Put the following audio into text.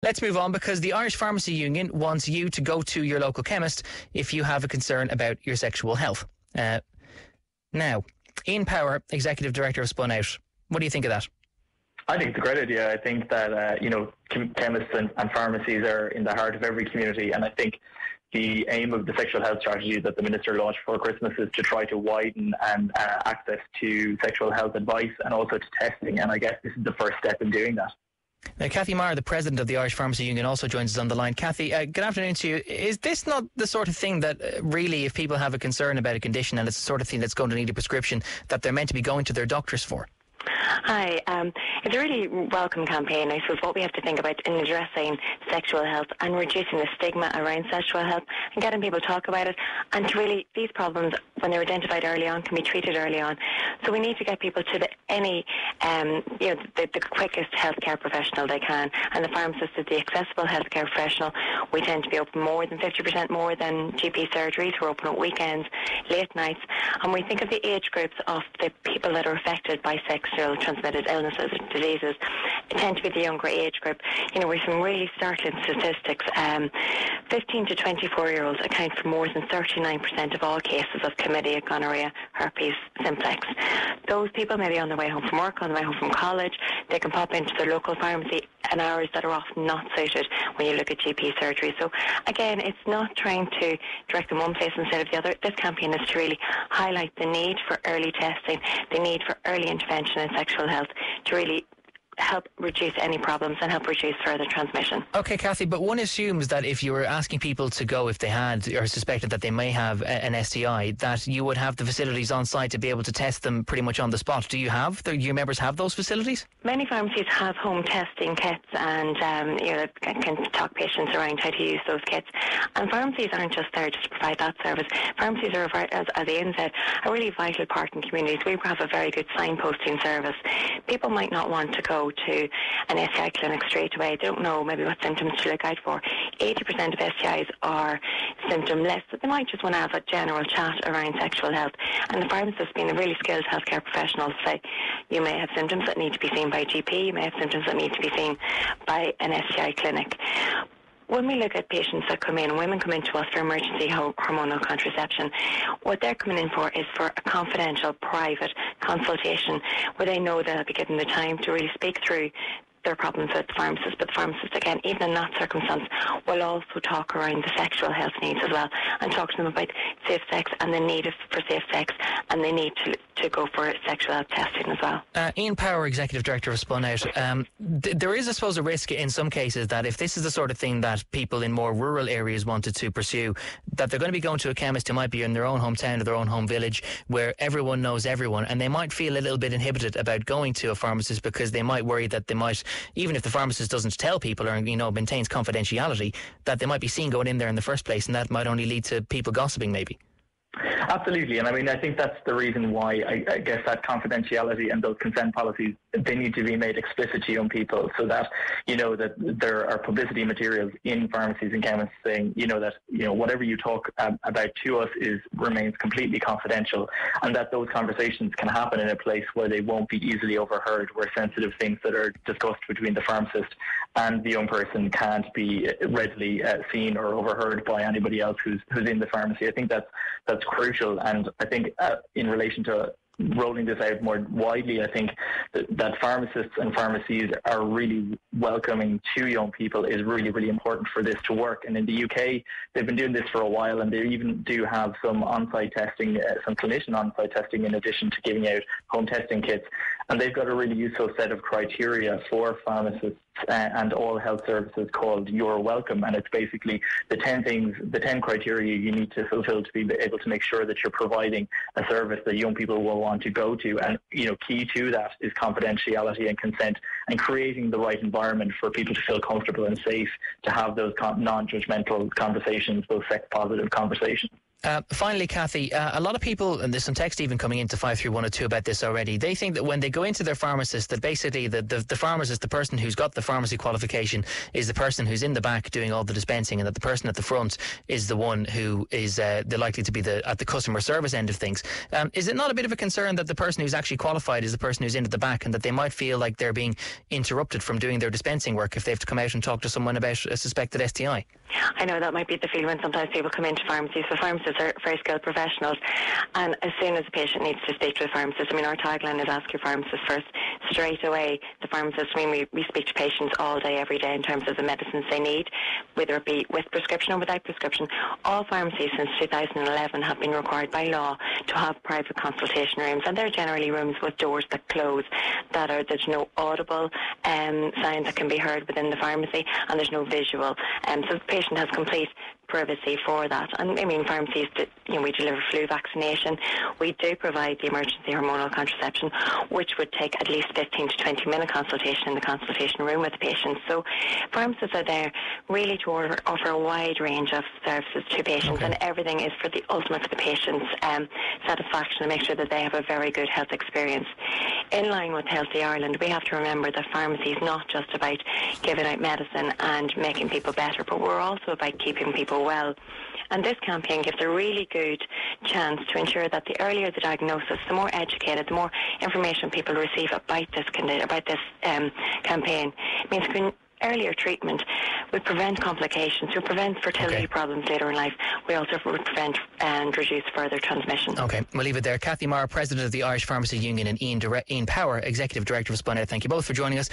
Let's move on, because the Irish Pharmacy Union wants you to go to your local chemist if you have a concern about your sexual health. Now, Ian Power, Executive Director of Spun Out, what do you think of that? I think it's a great idea. I think that, chemists and pharmacies are in the heart of every community, and I think the aim of the sexual health strategy that the Minister launched before Christmas is to try to widen and access to sexual health advice and also to testing, and I guess this is the first step in doing that. Now, Kathy Maher, the President of the Irish Pharmacy Union, also joins us on the line. Kathy, good afternoon to you. Is this not the sort of thing that really, if people have a concern about a condition and it's the sort of thing that's going to need a prescription, that they're meant to be going to their doctors for? Hi, it's a really welcome campaign. I suppose what we have to think about in addressing sexual health and reducing the stigma around sexual health and getting people to talk about it, and to really, these problems, when they're identified early on, can be treated early on. So we need to get people to the quickest healthcare professional they can, and the pharmacist is the accessible healthcare professional. We tend to be open more than 50% more than GP surgeries. We're open at weekends, late nights, and we think of the age groups of the people that are affected by sexual transmitted illnesses and diseases. It tend to be the younger age group. With some really startling statistics, 15 to 24-year-olds account for more than 39% of all cases of chlamydia, gonorrhea, herpes, simplex. Those people may be on their way home from work, on their way home from college. They can pop into their local pharmacy at hours that are often not suited when you look at GP surgery. So again, it's not trying to direct them one place instead of the other. This campaign is to really highlight the need for early testing, the need for early intervention in sexual health, to really help reduce any problems and help reduce further transmission. Okay, Kathy, but one assumes that if you were asking people to go if they had or suspected that they may have an STI, that you would have the facilities on site to be able to test them pretty much on the spot. Do your members have those facilities? Many pharmacies have home testing kits, and can talk patients around how to use those kits. And pharmacies aren't just there just to provide that service. Pharmacies are, as Ian said, a really vital part in communities. We have a very good signposting service. People might not want to go to an STI clinic straight away. They don't know maybe what symptoms to look out for. 80% of STIs are symptomless, but they might just want to have a general chat around sexual health. And the pharmacist, being a really skilled healthcare professional, say you may have symptoms that need to be seen by a GP, you may have symptoms that need to be seen by an STI clinic. When we look at patients that come in, and women come into us for emergency hormonal contraception, what they're coming in for is for a confidential, private consultation where they know they'll be given the time to really speak through their problems with the pharmacist. But the pharmacist, again, even in that circumstance, will also talk around the sexual health needs as well, and talk to them about safe sex and the need for safe sex, and they need to go for sexual health testing as well. Ian Power, Executive Director of Spun Out. There is, I suppose, a risk in some cases that if this is the sort of thing that people in more rural areas wanted to pursue, that they're going to be going to a chemist who might be in their own hometown or their own home village where everyone knows everyone, and they might feel a little bit inhibited about going to a pharmacist because they might worry that they might, even if the pharmacist doesn't tell people or maintains confidentiality, that they might be seen going in there in the first place, and that might only lead to people gossiping maybe. Absolutely, and I think that's the reason why I guess that confidentiality and those consent policies, they need to be made explicit to young people, so that that there are publicity materials in pharmacies and chemists saying that whatever you talk about to us remains completely confidential, and that those conversations can happen in a place where they won't be easily overheard, where sensitive things that are discussed between the pharmacist and the young person can't be readily seen or overheard by anybody else who's in the pharmacy. I think that's crucial, and I think in relation to rolling this out more widely, I think that pharmacists and pharmacies are really welcoming to young people is really, really important for this to work. And in the UK, they've been doing this for a while, and they even do have some on-site testing, some clinician on-site testing in addition to giving out home testing kits. And they've got a really useful set of criteria for pharmacists and all health services called You're Welcome, and it's basically the 10 criteria you need to fulfill to be able to make sure that you're providing a service that young people will want to go to. And key to that is confidentiality and consent, and creating the right environment for people to feel comfortable and safe to have those non-judgmental conversations, those sex positive conversations. Finally, Kathy, a lot of people, and there's some text even coming into 53102 about this already, they think that when they go into their pharmacist, that basically the pharmacist, the person who's got the pharmacy qualification, is the person who's in the back doing all the dispensing, and that the person at the front is the one who is they're likely to be at the customer service end of things. Is it not a bit of a concern that the person who's actually qualified is the person who's in at the back, and that they might feel like they're being interrupted from doing their dispensing work if they have to come out and talk to someone about a suspected STI? I know that might be the feeling when sometimes people come into pharmacies, but pharmacists are very skilled professionals, and as soon as a patient needs to speak to a pharmacist, I mean, our tagline is ask your pharmacist first. Straight away, the pharmacist, I mean, we speak to patients all day, every day in terms of the medicines they need, whether it be with prescription or without prescription. All pharmacies since 2011 have been required by law to have private consultation rooms, and they're generally rooms with doors that close, there's no audible sound that can be heard within the pharmacy, and there's no visual, so the patient has complete privacy for that. And I mean, pharmacies, we deliver flu vaccination. We do provide the emergency hormonal contraception, which would take at least 15 to 20 minute consultation in the consultation room with the patient. So pharmacists are there really to offer a wide range of services to patients, and everything is for the ultimate for the patient's satisfaction, and make sure that they have a very good health experience. In line with Healthy Ireland, we have to remember that pharmacy is not just about giving out medicine and making people better, but we're also about keeping people well. And this campaign gives a really good chance to ensure that the earlier the diagnosis, the more educated, the more information people receive about this campaign. It means earlier treatment would prevent complications, would prevent fertility problems later in life. We also would prevent and reduce further transmission. Okay, we'll leave it there. Kathy Maher, President of the Irish Pharmacy Union, and Ian Power, Executive Director of Spunout. Thank you both for joining us.